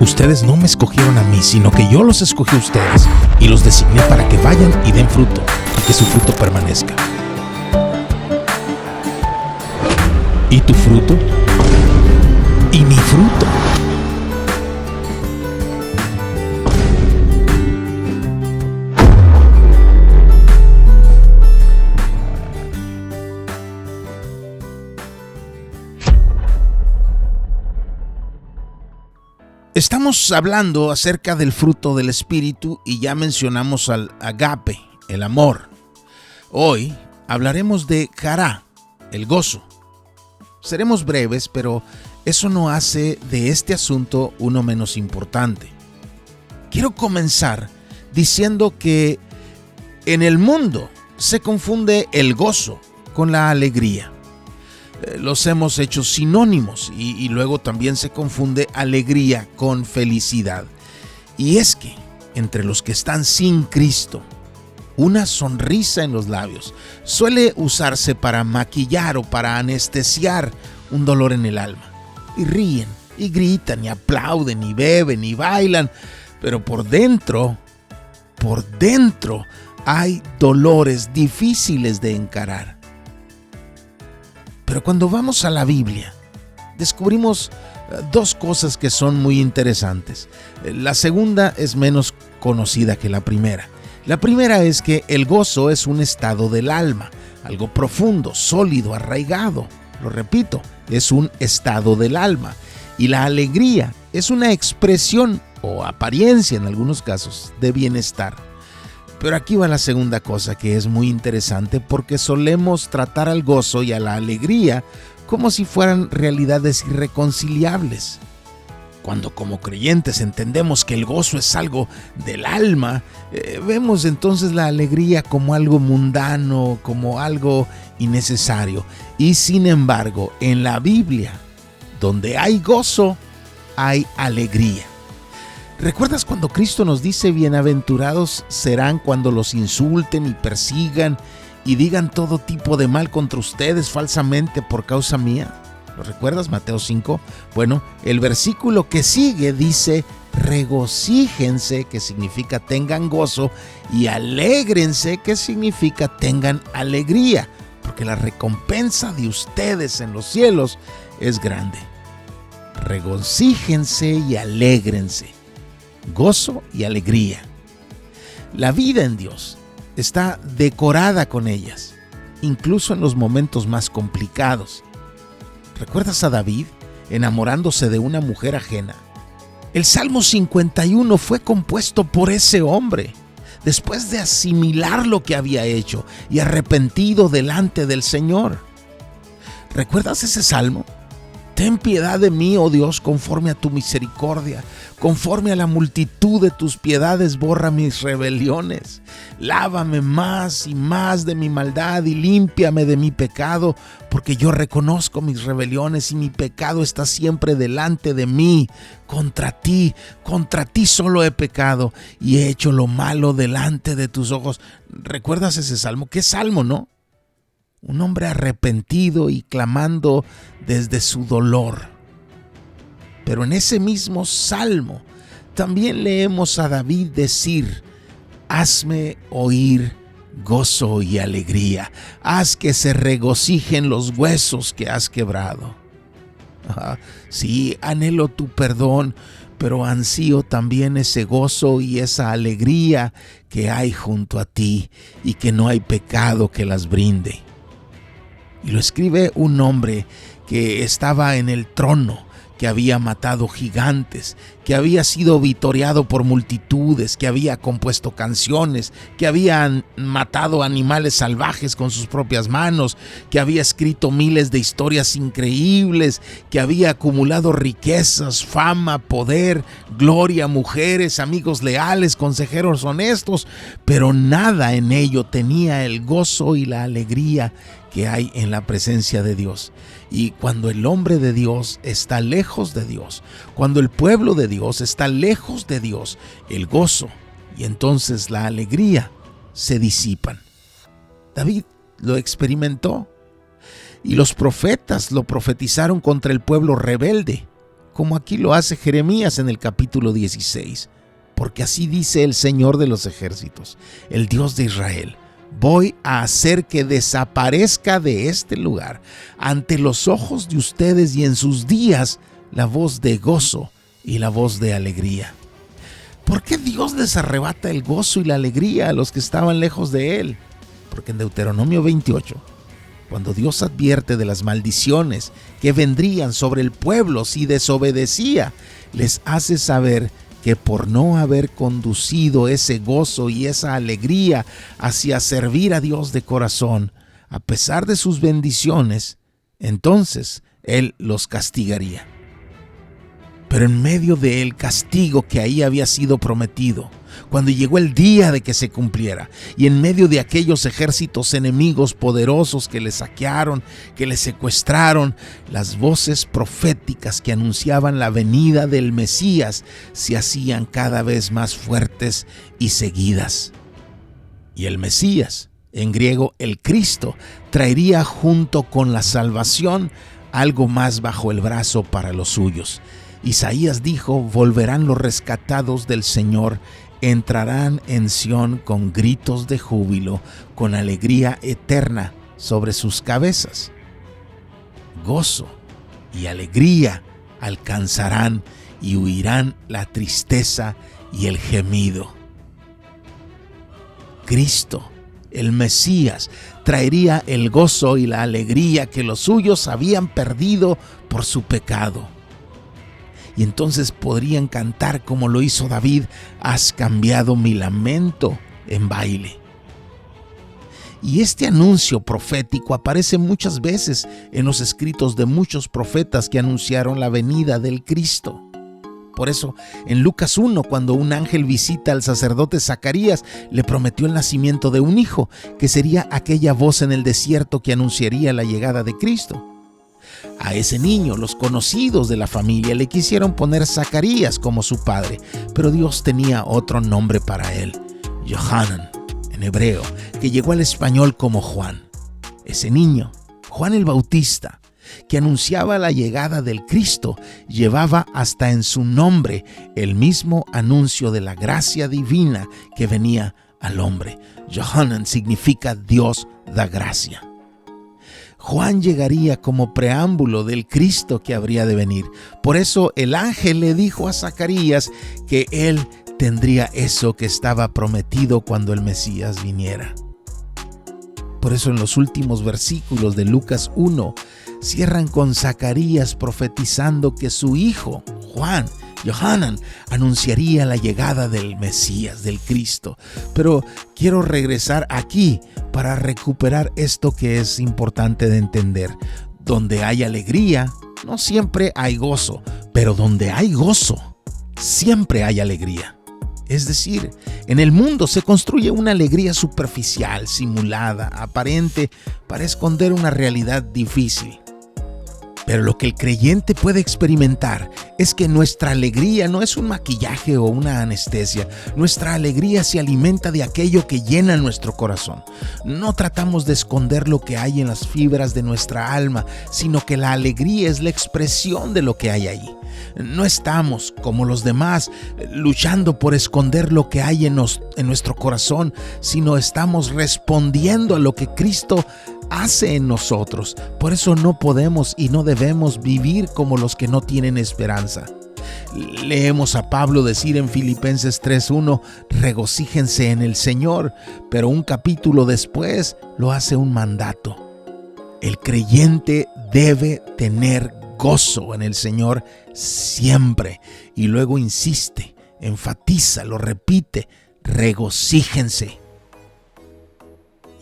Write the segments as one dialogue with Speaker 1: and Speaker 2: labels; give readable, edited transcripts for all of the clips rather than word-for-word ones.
Speaker 1: Ustedes no me escogieron a mí, sino que yo los escogí a ustedes y los designé para que vayan y den fruto y que su fruto permanezca. ¿Y tu fruto? ¿Y mi fruto? Estamos hablando acerca del fruto del Espíritu y ya mencionamos al agape, el amor. Hoy hablaremos de chará, el gozo. Seremos breves, pero eso no hace de este asunto uno menos importante. Quiero comenzar diciendo que en el mundo se confunde el gozo con la alegría. Los hemos hecho sinónimos y luego también se confunde alegría con felicidad. Y es que entre los que están sin Cristo, una sonrisa en los labios suele usarse para maquillar o para anestesiar un dolor en el alma. Y ríen, y gritan, y aplauden, y beben, y bailan, pero por dentro hay dolores difíciles de encarar. Pero cuando vamos a la Biblia, descubrimos dos cosas que son muy interesantes. La segunda es menos conocida que la primera. La primera es que el gozo es un estado del alma, algo profundo, sólido, arraigado. Lo repito, es un estado del alma. Y la alegría es una expresión o apariencia en algunos casos de bienestar. Pero aquí va la segunda cosa que es muy interesante porque solemos tratar al gozo y a la alegría como si fueran realidades irreconciliables. Cuando como creyentes entendemos que el gozo es algo del alma, vemos entonces la alegría como algo mundano, como algo innecesario. Y sin embargo, en la Biblia, donde hay gozo, hay alegría. ¿Recuerdas cuando Cristo nos dice bienaventurados serán cuando los insulten y persigan y digan todo tipo de mal contra ustedes falsamente por causa mía? ¿Lo recuerdas? Mateo 5. Bueno, el versículo que sigue dice regocíjense, que significa tengan gozo, y alégrense, que significa tengan alegría, porque la recompensa de ustedes en los cielos es grande. Regocíjense y alégrense. Gozo y alegría. La vida en Dios está decorada con ellas, incluso en los momentos más complicados. ¿Recuerdas a David enamorándose de una mujer ajena? El Salmo 51 fue compuesto por ese hombre, después de asimilar lo que había hecho y arrepentido delante del Señor. ¿Recuerdas ese salmo? Ten piedad de mí, oh Dios, conforme a tu misericordia. Conforme a la multitud de tus piedades, borra mis rebeliones. Lávame más y más de mi maldad y límpiame de mi pecado, porque yo reconozco mis rebeliones y mi pecado está siempre delante de mí. Contra ti solo he pecado y he hecho lo malo delante de tus ojos. ¿Recuerdas ese salmo? ¿Qué salmo, no? Un hombre arrepentido y clamando desde su dolor. Pero en ese mismo salmo también leemos a David decir: hazme oír gozo y alegría, haz que se regocijen los huesos que has quebrado. Sí, anhelo tu perdón, pero ansío también ese gozo y esa alegría que hay junto a ti y que no hay pecado que las brinde. Y lo escribe un hombre que estaba en el trono, que había matado gigantes, que había sido vitoreado por multitudes, que había compuesto canciones, que había matado animales salvajes con sus propias manos, que había escrito miles de historias increíbles, que había acumulado riquezas, fama, poder, gloria, mujeres, amigos leales, consejeros honestos, pero nada en ello tenía el gozo y la alegría que hay en la presencia de Dios. Y cuando el hombre de Dios está lejos de Dios, cuando el pueblo de Dios está lejos de Dios, el gozo y entonces la alegría se disipan. David lo experimentó y los profetas lo profetizaron contra el pueblo rebelde, como aquí lo hace Jeremías en el capítulo 16. Porque así dice el Señor de los ejércitos, el Dios de Israel: voy a hacer que desaparezca de este lugar ante los ojos de ustedes, y en sus días la voz de gozo y la voz de alegría. ¿Por qué Dios les arrebata el gozo y la alegría a los que estaban lejos de Él? Porque en Deuteronomio 28, cuando Dios advierte de las maldiciones que vendrían sobre el pueblo si desobedecía, les hace saber que por no haber conducido ese gozo y esa alegría hacia servir a Dios de corazón, a pesar de sus bendiciones, entonces Él los castigaría. Pero en medio del castigo que ahí había sido prometido, cuando llegó el día de que se cumpliera, y en medio de aquellos ejércitos enemigos poderosos que le saquearon, que le secuestraron, las voces proféticas que anunciaban la venida del Mesías se hacían cada vez más fuertes y seguidas. Y el Mesías, en griego el Cristo, traería junto con la salvación algo más bajo el brazo para los suyos. Isaías dijo: volverán los rescatados del Señor, entrarán en Sión con gritos de júbilo, con alegría eterna sobre sus cabezas. Gozo y alegría alcanzarán y huirán la tristeza y el gemido. Cristo, el Mesías, traería el gozo y la alegría que los suyos habían perdido por su pecado. Y entonces podrían cantar como lo hizo David: has cambiado mi lamento en baile. Y este anuncio profético aparece muchas veces en los escritos de muchos profetas que anunciaron la venida del Cristo. Por eso, en Lucas 1, cuando un ángel visita al sacerdote Zacarías, le prometió el nacimiento de un hijo, que sería aquella voz en el desierto que anunciaría la llegada de Cristo. A ese niño, los conocidos de la familia le quisieron poner Zacarías como su padre, pero Dios tenía otro nombre para él: Johanan, en hebreo, que llegó al español como Juan. Ese niño, Juan el Bautista, que anunciaba la llegada del Cristo, llevaba hasta en su nombre el mismo anuncio de la gracia divina que venía al hombre. Johanan significa Dios da gracia. Juan llegaría como preámbulo del Cristo que habría de venir. Por eso el ángel le dijo a Zacarías que él tendría eso que estaba prometido cuando el Mesías viniera. Por eso en los últimos versículos de Lucas 1 cierran con Zacarías profetizando que su hijo, Juan, Johanan, anunciaría la llegada del Mesías, del Cristo. Pero quiero regresar aquí para recuperar esto que es importante de entender. Donde hay alegría, no siempre hay gozo, pero donde hay gozo, siempre hay alegría. Es decir, en el mundo se construye una alegría superficial, simulada, aparente, para esconder una realidad difícil. Pero lo que el creyente puede experimentar es que nuestra alegría no es un maquillaje o una anestesia. Nuestra alegría se alimenta de aquello que llena nuestro corazón. No tratamos de esconder lo que hay en las fibras de nuestra alma, sino que la alegría es la expresión de lo que hay ahí. No estamos, como los demás, luchando por esconder lo que hay en nuestro corazón, sino estamos respondiendo a lo que Cristo hace en nosotros. Por eso no podemos y no debemos vivir como los que no tienen esperanza. Leemos a Pablo decir en Filipenses 3:1: regocíjense en el Señor, pero un capítulo después lo hace un mandato. El creyente debe tener gozo en el Señor siempre. Y luego insiste, enfatiza, lo repite: regocíjense.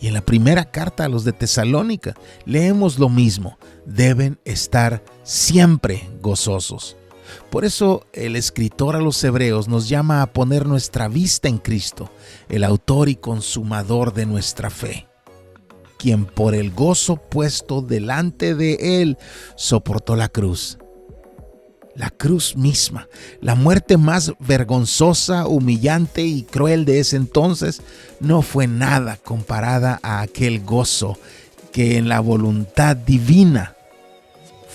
Speaker 1: Y en la primera carta a los de Tesalónica leemos lo mismo: deben estar siempre gozosos. Por eso el escritor a los Hebreos nos llama a poner nuestra vista en Cristo, el autor y consumador de nuestra fe, quien por el gozo puesto delante de él soportó la cruz. La cruz misma, la muerte más vergonzosa, humillante y cruel de ese entonces, no fue nada comparada a aquel gozo que en la voluntad divina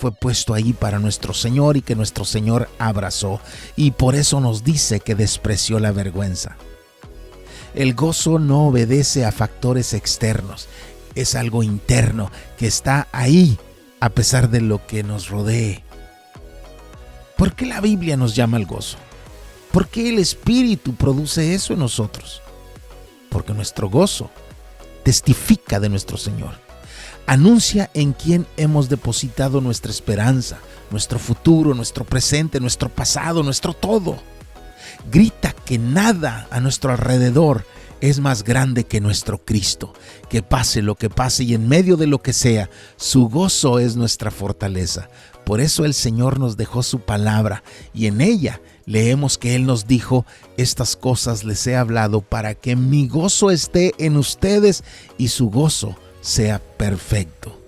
Speaker 1: fue puesto ahí para nuestro Señor y que nuestro Señor abrazó, y por eso nos dice que despreció la vergüenza. El gozo no obedece a factores externos, es algo interno que está ahí a pesar de lo que nos rodee. ¿Por qué la Biblia nos llama al gozo? ¿Por qué el Espíritu produce eso en nosotros? Porque nuestro gozo testifica de nuestro Señor. Anuncia en quién hemos depositado nuestra esperanza, nuestro futuro, nuestro presente, nuestro pasado, nuestro todo. Grita que nada a nuestro alrededor es más grande que nuestro Cristo. Que pase lo que pase y en medio de lo que sea, su gozo es nuestra fortaleza. Por eso el Señor nos dejó su palabra y en ella leemos que Él nos dijo: estas cosas les he hablado para que mi gozo esté en ustedes y su gozo sea perfecto.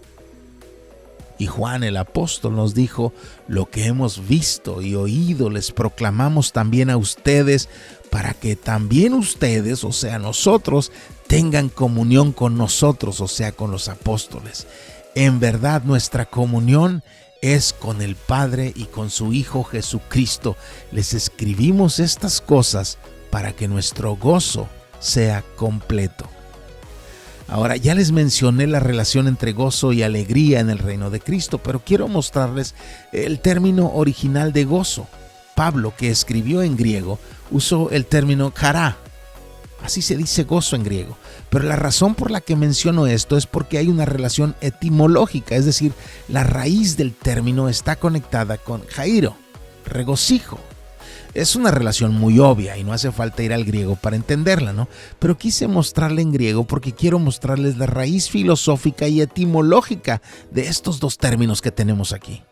Speaker 1: Y Juan el apóstol nos dijo: lo que hemos visto y oído les proclamamos también a ustedes, para que también ustedes, o sea nosotros, tengan comunión con nosotros, o sea con los apóstoles. En verdad nuestra comunión es con el Padre y con su Hijo Jesucristo. Les escribimos estas cosas para que nuestro gozo sea completo. Ahora, ya les mencioné la relación entre gozo y alegría en el reino de Cristo, pero quiero mostrarles el término original de gozo. Pablo, que escribió en griego, usó el término chará. Así se dice gozo en griego. Pero la razón por la que menciono esto es porque hay una relación etimológica, es decir, la raíz del término está conectada con jairo, regocijo. Es una relación muy obvia y no hace falta ir al griego para entenderla, ¿no? Pero quise mostrarla en griego porque quiero mostrarles la raíz filosófica y etimológica de estos dos términos que tenemos aquí.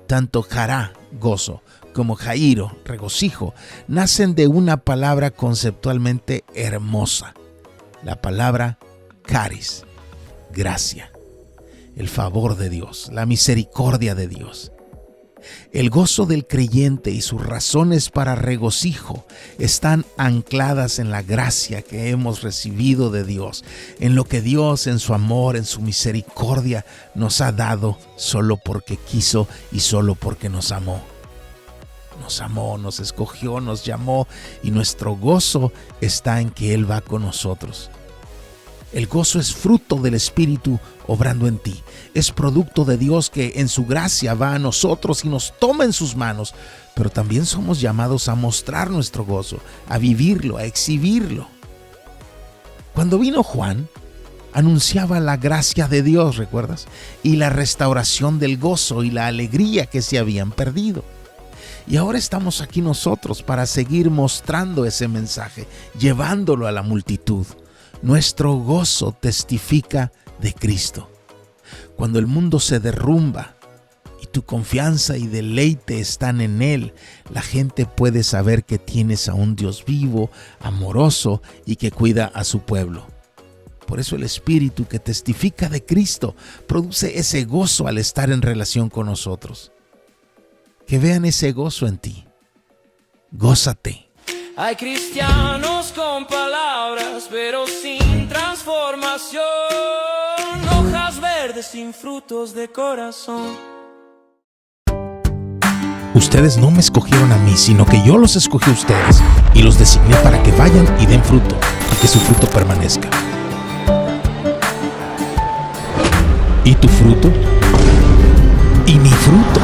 Speaker 1: Tanto chará, gozo, como jairo, regocijo, nacen de una palabra conceptualmente hermosa. La palabra caris, gracia, el favor de Dios, la misericordia de Dios. El gozo del creyente y sus razones para regocijo están ancladas en la gracia que hemos recibido de Dios, en lo que Dios en su amor, en su misericordia nos ha dado solo porque quiso y solo porque nos amó. Nos amó, nos escogió, nos llamó y nuestro gozo está en que Él va con nosotros. El gozo es fruto del Espíritu obrando en ti. Es producto de Dios que en su gracia va a nosotros y nos toma en sus manos. Pero también somos llamados a mostrar nuestro gozo, a vivirlo, a exhibirlo. Cuando vino Juan, anunciaba la gracia de Dios, ¿recuerdas? Y la restauración del gozo y la alegría que se habían perdido. Y ahora estamos aquí nosotros para seguir mostrando ese mensaje, llevándolo a la multitud. Nuestro gozo testifica de Cristo. Cuando el mundo se derrumba y tu confianza y deleite están en Él, la gente puede saber que tienes a un Dios vivo, amoroso y que cuida a su pueblo. Por eso el Espíritu que testifica de Cristo produce ese gozo al estar en relación con nosotros. Que vean ese gozo en ti. Gózate.
Speaker 2: Hay cristianos con palabras, pero sin transformación. Hojas verdes sin frutos de corazón.
Speaker 1: Ustedes no me escogieron a mí, sino que yo los escogí a ustedes y los designé para que vayan y den fruto y que su fruto permanezca. ¿Y tu fruto? ¿Y mi fruto?